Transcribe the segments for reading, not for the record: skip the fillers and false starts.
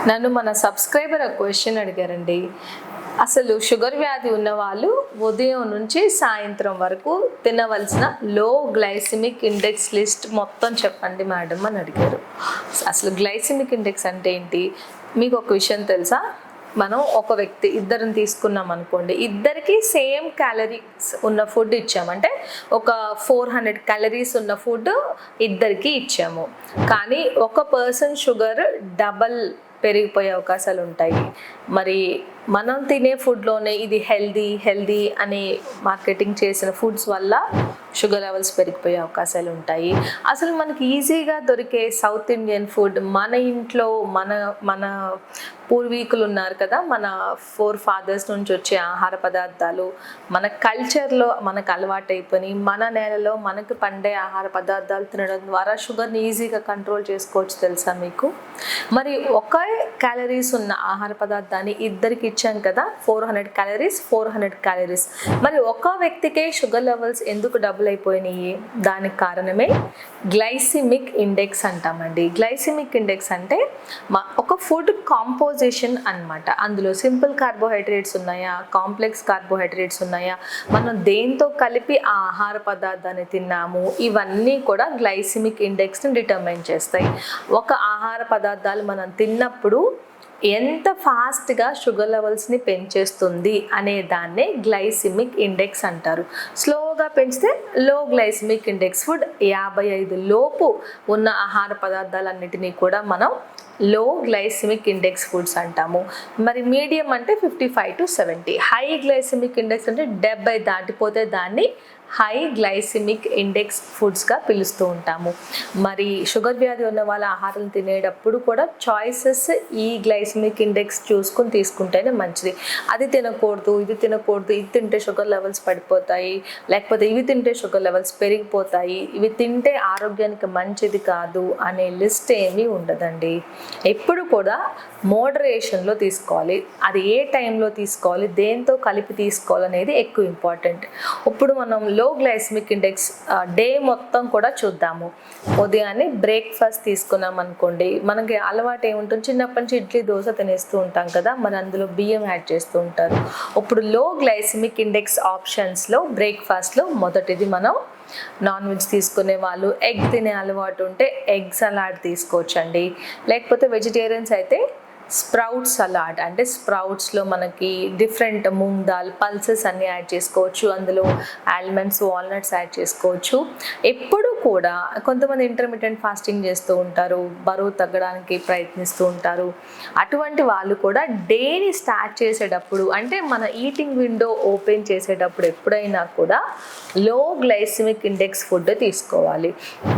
నన్ను మన సబ్స్క్రైబర్ ఒక క్వశ్చన్ అడిగారండి. అసలు షుగర్ వ్యాధి ఉన్న వాళ్ళు ఉదయం నుంచి సాయంత్రం వరకు తినవలసిన లో గ్లైసిమిక్ ఇండెక్స్ లిస్ట్ మొత్తం చెప్పండి మేడం అని అడిగారు. అసలు గ్లైసిమిక్ ఇండెక్స్ అంటే ఏంటి? మీకు ఒక విషయం తెలుసా? మనం ఒక వ్యక్తి ఇద్దరిని తీసుకున్నాం అనుకోండి, ఇద్దరికి సేమ్ క్యాలరీస్ ఉన్న ఫుడ్ ఇచ్చామంటే ఒక 400 క్యాలరీస్ ఉన్న ఫుడ్ ఇద్దరికి ఇచ్చాము. కానీ ఒక పర్సన్ షుగర్ డబల్ పెరిగిపోయే అవకాశాలు ఉంటాయి. మరి మనం తినే ఫుడ్లోనే ఇది హెల్దీ అని మార్కెటింగ్ చేసిన ఫుడ్స్ వల్ల షుగర్ లెవెల్స్ పెరిగిపోయే అవకాశాలు ఉంటాయి. అసలు మనకి ఈజీగా దొరికే సౌత్ ఇండియన్ ఫుడ్ మన ఇంట్లో మన పూర్వీకులు ఉన్నారు కదా, మన ఫోర్ ఫాదర్స్ నుంచి వచ్చే ఆహార పదార్థాలు మన కల్చర్లో మనకు అలవాటు అయిపోయి మన నేలలో మనకు పండే ఆహార పదార్థాలు తినడం ద్వారా షుగర్ని ఈజీగా కంట్రోల్ చేసుకోవచ్చు. తెలుసా మీకు? మరి ఒకే క్యాలరీస్ ఉన్న ఆహార పదార్థాన్ని ఇద్దరికి ఇచ్చాం కదా, 400 క్యాలరీస్. మరి ఒక వ్యక్తికే షుగర్ లెవెల్స్ ఎందుకు డబుల్ అయిపోయినాయి? దానికి కారణమే గ్లైసిమిక్ ఇండెక్స్ అంటామండి. గ్లైసిమిక్ ఇండెక్స్ అంటే ఒక ఫుడ్ కాంపోజిషన్ అన్నమాట. అందులో సింపుల్ కార్బోహైడ్రేట్స్ ఉన్నాయా, కాంప్లెక్స్ కార్బోహైడ్రేట్స్ ఉన్నాయా, మనం దేంతో కలిపి ఆ ఆహార పదార్థాన్ని తిన్నాము, ఇవన్నీ కూడా గ్లైసిమిక్ ఇండెక్స్ని డిటర్మైన్ చేస్తాయి. ఒక ఆహార పదార్థాలు మనం తిన్నప్పుడు ఎంత ఫాస్ట్గా షుగర్ లెవెల్స్ని పెంచేస్తుంది అనే దాన్నే గ్లైసిమిక్ ఇండెక్స్ అంటారు. స్లోగా పెంచితే లో గ్లైసిమిక్ ఇండెక్స్. ఫుడ్ 55 లోపు ఉన్న ఆహార పదార్థాలన్నిటినీ కూడా మనం లో గ్లైసిమిక్ ఇండెక్స్ ఫుడ్స్ అంటాము. మరి మీడియం అంటే 55 to 70. హై గ్లైసిమిక్ ఇండెక్స్ అంటే 70 దాటిపోతే దాన్ని హై గ్లైసిమిక్ ఇండెక్స్ ఫుడ్స్గా పిలుస్తూ ఉంటాము. మరి షుగర్ వ్యాధి ఉన్న వాళ్ళ ఆహారం తినేటప్పుడు కూడా చాయిసెస్ ఈ గ్లైసిమిక్ ఇండెక్స్ చూసుకొని తీసుకుంటేనే మంచిది. అది తినకూడదు, ఇది తినకూడదు, ఇది తింటే షుగర్ లెవెల్స్ పడిపోతాయి, లేకపోతే ఇవి తింటే షుగర్ లెవెల్స్ పెరిగిపోతాయి, ఇవి తింటే ఆరోగ్యానికి మంచిది కాదు అనే లిస్ట్ ఏమీ ఉండదండి. ఎప్పుడు కూడా మోడరేషన్లో తీసుకోవాలి. అది ఏ టైంలో తీసుకోవాలి, దేంతో కలిపి తీసుకోవాలనేది ఎక్కువ ఇంపార్టెంట్. ఇప్పుడు మనం లో గ్లైసిమిక్ ఇండెక్స్ డే మొత్తం కూడా చూద్దాము. ఉదయాన్నే బ్రేక్ఫాస్ట్ తీసుకున్నాం అనుకోండి, మనకి అలవాటు ఏముంటుంది, చిన్నప్పటి నుంచి ఇడ్లీ దోశ తినేస్తూ ఉంటాం కదా, మరి అందులో బియ్యం యాడ్ చేస్తూ ఉంటారు. ఇప్పుడు లో గ్లైసిమిక్ ఇండెక్స్ ఆప్షన్స్లో బ్రేక్ఫాస్ట్లో మొదటిది మనం నాన్ వెజ్ తీసుకునే వాళ్ళు ఎగ్ తినే అలవాటు ఉంటే ఎగ్ సలాడ్ తీసుకోవచ్చండి. లేకపోతే వెజిటేరియన్స్ అయితే స్ప్రౌట్ సలాడ్, అంటే స్ప్రౌట్స్లో మనకి డిఫరెంట్ మూంగ్ దాల్ పల్సెస్ అన్నీ యాడ్ చేసుకోవచ్చు. అందులో ఆల్మండ్స్, వాల్నట్స్ యాడ్ చేసుకోవచ్చు. ఎప్పుడు కూడా కొంతమంది ఇంటర్మీడియట్ ఫాస్టింగ్ చేస్తూ ఉంటారు, బరువు తగ్గడానికి ప్రయత్నిస్తూ ఉంటారు. అటువంటి వాళ్ళు కూడా డేని స్టార్ట్ చేసేటప్పుడు, అంటే మన ఈటింగ్ విండో ఓపెన్ చేసేటప్పుడు ఎప్పుడైనా కూడా లో గ్లైసిమిక్ ఇండెక్స్ ఫుడ్ తీసుకోవాలి.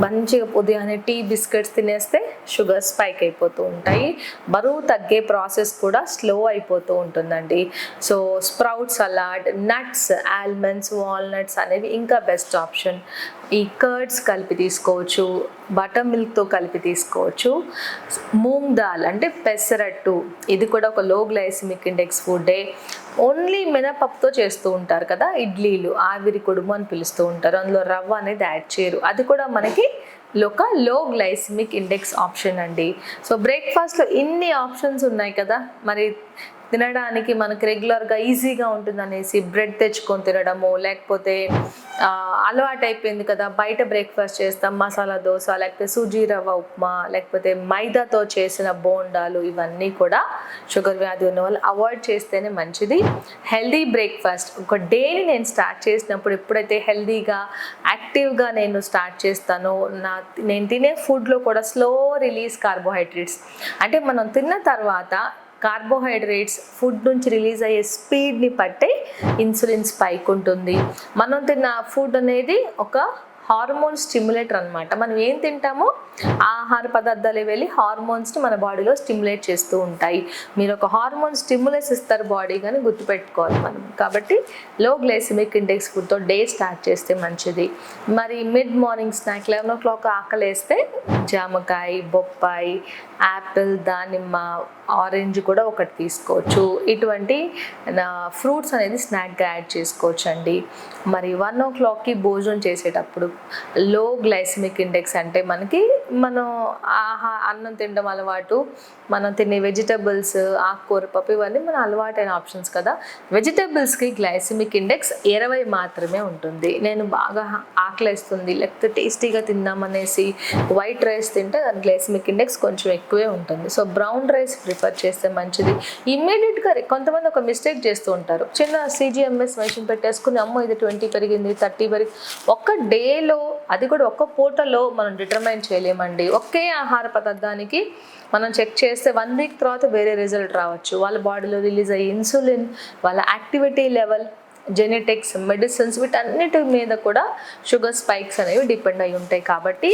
మంచిగా ఉదయాన్నే టీ బిస్కెట్స్ తినేస్తే షుగర్ స్పైక్ అయిపోతూ ఉంటాయి, బరువు తగ్గే ప్రాసెస్ కూడా స్లో అయిపోతూ ఉంటుందండి. So sprout salad, nuts, almonds, walnuts అనేవి ఇంకా బెస్ట్ ఆప్షన్. ఈ కర్డ్స్ కలిపి తీసుకోవచ్చు, బటర్ మిల్క్తో కలిపి తీసుకోవచ్చు. మూంగ్ దాల్ అంటే పెసరట్టు, ఇది కూడా ఒక లో గ్లైసిమిక్ ఇండెక్స్ ఫుడ్డే. ఓన్లీ మినపప్పుతో చేస్తూ ఉంటారు కదా ఇడ్లీలు, ఆవిరి కుడుము అని పిలుస్తూ ఉంటారు, అందులో రవ్వ అనేది యాడ్ చేయరు. అది కూడా మనకి ఒక లో గ్లైసిమిక్ ఇండెక్స్ ఆప్షన్ అండి. సో బ్రేక్ఫాస్ట్లో ఇన్ని ఆప్షన్స్ ఉన్నాయి కదా, మరి తినడానికి మనకు రెగ్యులర్గా ఈజీగా ఉంటుంది అనేసి బ్రెడ్ తెచ్చుకొని తినడము, లేకపోతే అలవాటు అయిపోయింది కదా బయట బ్రేక్ఫాస్ట్ చేస్తాం, మసాలా దోశ, లేకపోతే సూజీ రవ్వ ఉప్మా, లేకపోతే మైదాతో చేసిన బోండాలు, ఇవన్నీ కూడా షుగర్ వ్యాధి ఉన్న వాళ్ళు అవాయిడ్ చేస్తేనే మంచిది. హెల్దీ బ్రేక్ఫాస్ట్, ఒక డేని నేను స్టార్ట్ చేసినప్పుడు ఎప్పుడైతే హెల్దీగా యాక్టివ్గా నేను స్టార్ట్ చేస్తానో, నేను తినే ఫుడ్లో కూడా స్లో రిలీజ్ కార్బోహైడ్రేట్స్, అంటే మనం తిన్న తర్వాత కార్బోహైడ్రేట్స్ ఫుడ్ నుంచి రిలీజ్ అయ్యే స్పీడ్ని బట్టే ఇన్సులిన్ స్పైక్ ఉంటుంది. మనం తిన్న ఫుడ్ అనేది ఒక హార్మోన్ స్టిమ్యులేటర్ అనమాట. మనం ఏం తింటామో ఆహార పదార్థాలు వెళ్ళి హార్మోన్స్ని మన బాడీలో స్టిమ్యులేట్ చేస్తూ ఉంటాయి. మీరు ఒక హార్మోన్ స్టిమ్యులేస్ ఇస్తారు బాడీ, కానీ గుర్తుపెట్టుకోవాలి మనం. కాబట్టి లో గ్లైసిమిక్ ఇండెక్స్ ఫుడ్తో డే స్టార్ట్ చేస్తే మంచిది. మరి మిడ్ మార్నింగ్ స్నాక్ 11 o'clock ఆకలేస్తే జామకాయ, బొప్పాయి, యాపిల్, దానిమ్మ, ఆరెంజ్ కూడా ఒకటి తీసుకోవచ్చు. ఇటువంటి ఫ్రూట్స్ అనేది స్నాక్గా యాడ్ చేసుకోవచ్చు అండి. మరి 1 o'clockకి భోజనం చేసేటప్పుడు లో గ్లైసిమిక్ ఇండెక్స్ అంటే మనం అన్నం తినడం అలవాటు, మనం తినే వెజిటబుల్స్, ఆకుకూర, పప్పు ఇవన్నీ మన అలవాటైన ఆప్షన్స్ కదా. వెజిటబుల్స్కి గ్లైసిమిక్ ఇండెక్స్ 20 మాత్రమే ఉంటుంది. నేను బాగా ఆకలేస్తుంది లేకపోతే టేస్టీగా తిందామనేసి వైట్ రైస్ తింటే దాని గ్లైసిమిక్ ఇండెక్స్ కొంచెం ఎక్కువే ఉంటుంది. సో బ్రౌన్ రైస్ ప్రిఫర్ చేస్తే మంచిది. ఇమ్మీడియట్గా కొంతమంది ఒక మిస్టేక్ చేస్తూ ఉంటారు, చిన్న CGMS మెషిన్ పెట్టేసుకుని అమ్మో ఇది 20 పెరిగింది 30 పెరిగింది. ఒక్క డేలో, అది కూడా ఒక్క పూటలో మనం డిటర్మైన్ చేయలేమండి. ఒకే ఆహార పదార్థానికి మనం చెక్ చేస్తే 1 వీక్ తర్వాత వేరే రిజల్ట్ రావచ్చు. వాళ్ళ బాడీలో రిలీజ్ అయ్యే ఇన్సులిన్, వాళ్ళ యాక్టివిటీ లెవెల్, జెనెటిక్స్, మెడిసిన్స్, వీటన్నిటి మీద కూడా షుగర్ స్పైక్స్ అనేవి డిపెండ్ అయి ఉంటాయి. కాబట్టి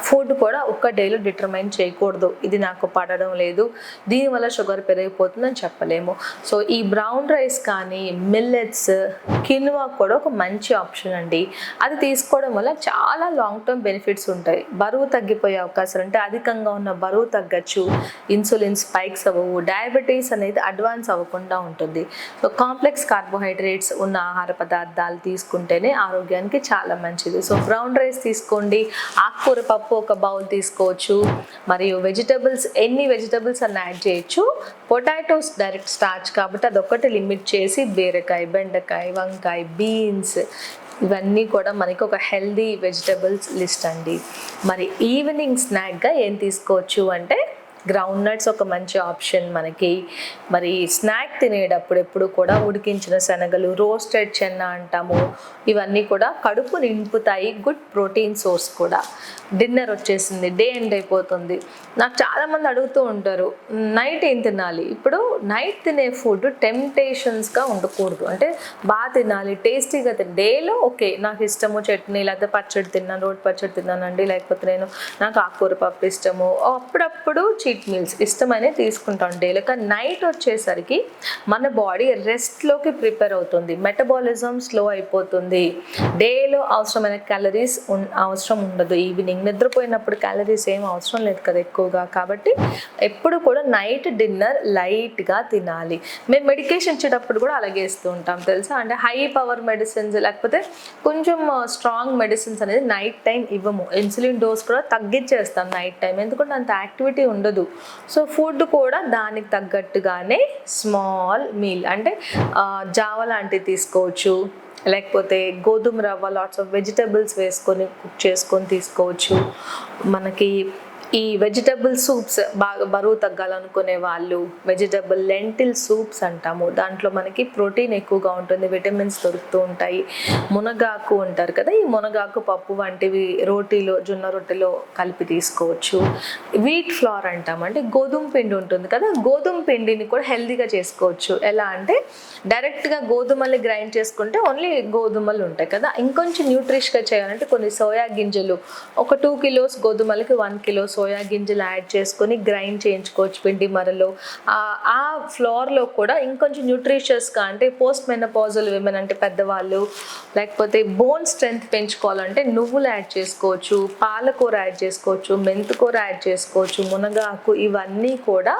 ఫుడ్ కూడా ఒక్క డేలో డిటర్మైన్ చేయకూడదు, ఇది నాకు పడడం లేదు దీనివల్ల షుగర్ పెరిగిపోతుందని చెప్పలేము. సో ఈ బ్రౌన్ రైస్ కానీ మిల్లెట్స్, కిన్వా కూడా ఒక మంచి ఆప్షన్ అండి. అది తీసుకోవడం వల్ల చాలా లాంగ్ టర్మ్ బెనిఫిట్స్ ఉంటాయి. బరువు తగ్గిపోయే అవకాశాలు, అంటే అధికంగా ఉన్న బరువు తగ్గచ్చు, ఇన్సులిన్ స్పైక్స్ అవ్వవు, డయాబెటీస్ అనేది అడ్వాన్స్ అవ్వకుండా ఉంటుంది. సో కాంప్లెక్స్ కార్బోహైడ్రేట్స్ ఉన్న ఆహార పదార్థాలు తీసుకుంటేనే ఆరోగ్యానికి చాలా మంచిది. సో బ్రౌన్ రైస్ తీసుకోండి, ఆకుకూర పప్పు ఒక బౌల్ తీసుకోవచ్చు, మరియు వెజిటబుల్స్ ఎన్ని వెజిటబుల్స్ అన్న యాడ్ చేయొచ్చు. పొటాటోస్ డైరెక్ట్ స్టార్చ్ కాబట్టి అదొక్కటి లిమిట్ చేసి బీరకాయ, బెండకాయ, వంకాయ, బీన్స్ ఇవన్నీ కూడా మనకి ఒక హెల్దీ వెజిటబుల్స్ లిస్ట్ అండి. మరి ఈవినింగ్ స్నాక్గా ఏం తీసుకోవచ్చు అంటే గ్రౌండ్ నట్స్ ఒక మంచి ఆప్షన్ మనకి. మరి స్నాక్ తినేటప్పుడు ఎప్పుడు కూడా ఉడికించిన శనగలు, రోస్టెడ్ చెన్న అంటాము, ఇవన్నీ కూడా కడుపు నింపుతాయి, గుడ్ ప్రోటీన్ సోర్స్ కూడా. డిన్నర్ వచ్చేసింది, డే ఎండ్ అయిపోతుంది, నాకు చాలామంది అడుగుతూ ఉంటారు నైట్ ఏం తినాలి. ఇప్పుడు నైట్ తినే ఫుడ్ టెంప్టేషన్స్గా ఉండకూడదు, అంటే బాగా తినాలి, టేస్టీగా డేలో ఓకే నాకు ఇష్టము చట్నీ లేకపోతే పచ్చడి తిన్నాను, రోటి పచ్చడి తిన్నానండి, లేకపోతే నాకు ఆకుకూర పప్పు ఇష్టము, అప్పుడప్పుడు చీట్ మీల్స్ ఇష్టమనే తీసుకుంటాం డేలో. కానీ నైట్ వచ్చేసరికి మన బాడీ రెస్ట్లోకి ప్రిపేర్ అవుతుంది, మెటబాలిజం స్లో అయిపోతుంది, డేలో అవసరమైన క్యాలరీస్ అవసరం ఉండదు. ఈవినింగ్ నిద్రపోయినప్పుడు క్యాలరీస్ ఏం అవసరం లేదు కదా ఎక్కువగా. కాబట్టి ఎప్పుడు కూడా నైట్ డిన్నర్ లైట్గా తినాలి. మేము మెడికేషన్ ఇచ్చేటప్పుడు కూడా అలాగే ఇస్తూ ఉంటాం తెలుసా, అంటే హై పవర్ మెడిసిన్స్ లేకపోతే కొంచెం స్ట్రాంగ్ మెడిసిన్స్ అనేది నైట్ టైం ఇవ్వము. ఇన్సులిన్ డోస్ కూడా తగ్గించేస్తాం నైట్ టైం, ఎందుకంటే అంత యాక్టివిటీ ఉండదు. సో ఫుడ్ కూడా దానికి తగ్గట్టుగానే స్మాల్ మీల్, అంటే జావ లాంటివి తీసుకోవచ్చు, లేకపోతే గోధుమ రవ్వ లాట్స్ ఆఫ్ వెజిటబుల్స్ వేసుకొని కుక్ చేసుకొని తీసుకోవచ్చు. మనకి ఈ వెజిటబుల్ సూప్స్ బాగా బరువు తగ్గాలనుకునే వాళ్ళు వెజిటబుల్ లెంటిల్ సూప్స్ అంటాము, దాంట్లో మనకి ప్రోటీన్ ఎక్కువగా ఉంటుంది, విటమిన్స్ దొరుకుతూ ఉంటాయి. మునగాకు ఉంటారు కదా, ఈ మునగాకు పప్పు వంటివి రోటీలో, జొన్న రొట్టెలో కలిపి తీసుకోవచ్చు. వీట్ ఫ్లోర్ అంటాం, అంటే గోధుమ పిండి ఉంటుంది కదా, గోధుమ పిండిని కూడా హెల్దీగా చేసుకోవచ్చు. ఎలా అంటే డైరెక్ట్గా గోధుమల్ని గ్రైండ్ చేసుకుంటే ఓన్లీ గోధుమలు ఉంటాయి కదా, ఇంకొంచెం న్యూట్రిష్గా చేయాలంటే కొన్ని సోయా గింజలు, ఒక 2 కిలోస్ గోధుమలకి 1 కిలో సోయా గింజలు యాడ్ చేసుకొని గ్రైండ్ చేయించుకోవచ్చు పిండి మరలో. ఆ ఫ్లోర్లో కూడా ఇంకొంచెం న్యూట్రిషియస్గా, అంటే పోస్ట్ మెనోపాజల్ విమెన్ అంటే పెద్దవాళ్ళు, లేకపోతే బోన్ స్ట్రెంగ్త్ పెంచుకోవాలంటే నువ్వులు యాడ్ చేసుకోవచ్చు, పాలకూర యాడ్ చేసుకోవచ్చు, మెంతికూర యాడ్ చేసుకోవచ్చు, మునగాకు, ఇవన్నీ కూడా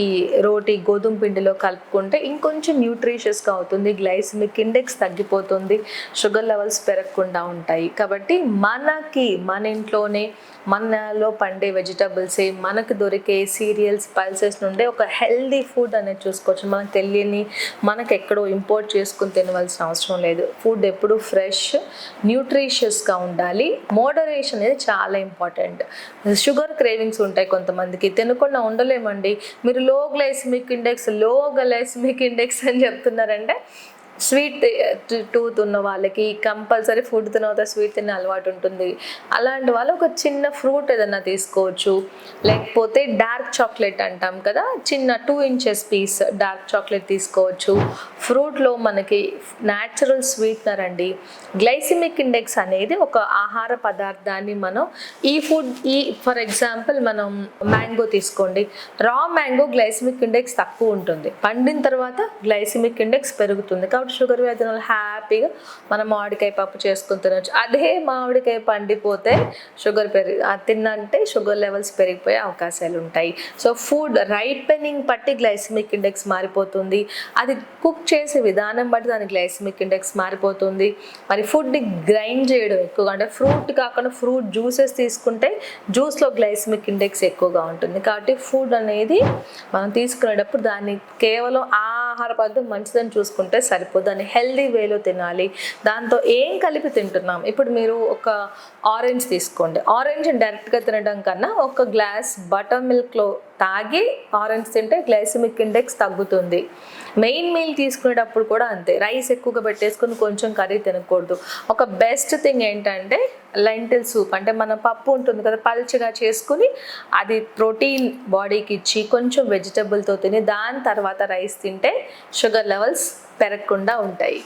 ఈ రోటీ గోధుమ పిండిలో కలుపుకుంటే ఇంకొంచెం న్యూట్రిషియస్గా అవుతుంది, గ్లైసిమిక్ ఇండెక్స్ తగ్గిపోతుంది, షుగర్ లెవెల్స్ పెరగకుండా ఉంటాయి. కాబట్టి మన ఇంట్లోనే మనలో పండే వెజిటబుల్సే, మనకు దొరికే సీరియల్స్, పల్సెస్ నుండే ఒక హెల్దీ ఫుడ్ అనేది చూసుకోవచ్చు. మనకు తెలియని, మనకు ఎక్కడో ఇంపోర్ట్ చేసుకుని తినవలసిన అవసరం లేదు. ఫుడ్ ఎప్పుడు ఫ్రెష్, న్యూట్రిషియస్గా ఉండాలి. మోడరేషన్ అనేది చాలా ఇంపార్టెంట్. షుగర్ క్రేవింగ్స్ ఉంటాయి కొంతమందికి, తినకుండా ఉండలేమండి. మీరు లో గ్లైసిమిక్ ఇండెక్స్ అని చెప్తున్నారంటే స్వీట్ టూత్ ఉన్న వాళ్ళకి కంపల్సరీ ఫుడ్ తినవుతా స్వీట్ తినే అలవాటు ఉంటుంది. అలాంటి వాళ్ళు ఒక చిన్న ఫ్రూట్ ఏదైనా తీసుకోవచ్చు, లేకపోతే డార్క్ చాక్లెట్ అంటాం కదా, చిన్న 2 ఇంచెస్ పీస్ డార్క్ చాక్లెట్ తీసుకోవచ్చు. ఫ్రూట్లో మనకి న్యాచురల్ స్వీట్నర్ అండి. గ్లైసిమిక్ ఇండెక్స్ అనేది ఒక ఆహార పదార్థాన్ని మనం ఫర్ ఎగ్జాంపుల్ మనం మ్యాంగో తీసుకోండి, రా మ్యాంగో గ్లైసిమిక్ ఇండెక్స్ తక్కువ ఉంటుంది, పండిన తర్వాత గ్లైసిమిక్ ఇండెక్స్ పెరుగుతుంది. కాబట్టి కాబట్టి షుగర్ వ్యాధి ఉన్న వాళ్ళు హ్యాపీగా మనం మామిడికాయ పప్పు చేసుకుని తినొచ్చు. అదే మామిడికాయ పండిపోతే తిన్నంటే షుగర్ లెవెల్స్ పెరిగిపోయే అవకాశాలు ఉంటాయి. సో ఫుడ్ రైపెనింగ్ బట్టి గ్లైసిమిక్ ఇండెక్స్ మారిపోతుంది, అది కుక్ చేసే విధానం బట్టి దాని గ్లైసిమిక్ ఇండెక్స్ మారిపోతుంది. మరి ఫుడ్ని గ్రైండ్ చేయడం ఎక్కువగా, అంటే ఫ్రూట్ కాకుండా ఫ్రూట్ జ్యూసెస్ తీసుకుంటే జ్యూస్లో గ్లైసిమిక్ ఇండెక్స్ ఎక్కువగా ఉంటుంది. కాబట్టి ఫుడ్ అనేది మనం తీసుకునేటప్పుడు దాన్ని కేవలం ఆహార పద్ధతి మంచిదని చూసుకుంటే సరిపోదు, దాన్ని హెల్దీ వేలో తినాలి. దాంతో ఏం కలిపి తింటున్నాం, ఇప్పుడు మీరు ఒక ఆరెంజ్ తీసుకోండి, ఆరెంజ్ డైరెక్ట్గా తినడం కన్నా ఒక గ్లాస్ బటర్ మిల్క్లో తాగి ఆరెంజ్ తింటే గ్లైసిమిక్ ఇండెక్స్ తగ్గుతుంది. మెయిన్ మీల్ తీసుకునేటప్పుడు కూడా అంతే, రైస్ ఎక్కువగా పెట్టేసుకుని కొంచెం కర్రీ తినకూడదు. ఒక బెస్ట్ థింగ్ ఏంటంటే లెంటిల్ సూప్, అంటే మన పప్పు ఉంటుంది కదా పల్చగా చేసుకుని అది ప్రోటీన్ బాడీకి ఇచ్చి కొంచెం వెజిటబుల్తో తిని దాని తర్వాత రైస్ తింటే షుగర్ లెవెల్స్ పెరగకుండా ఉంటాయి.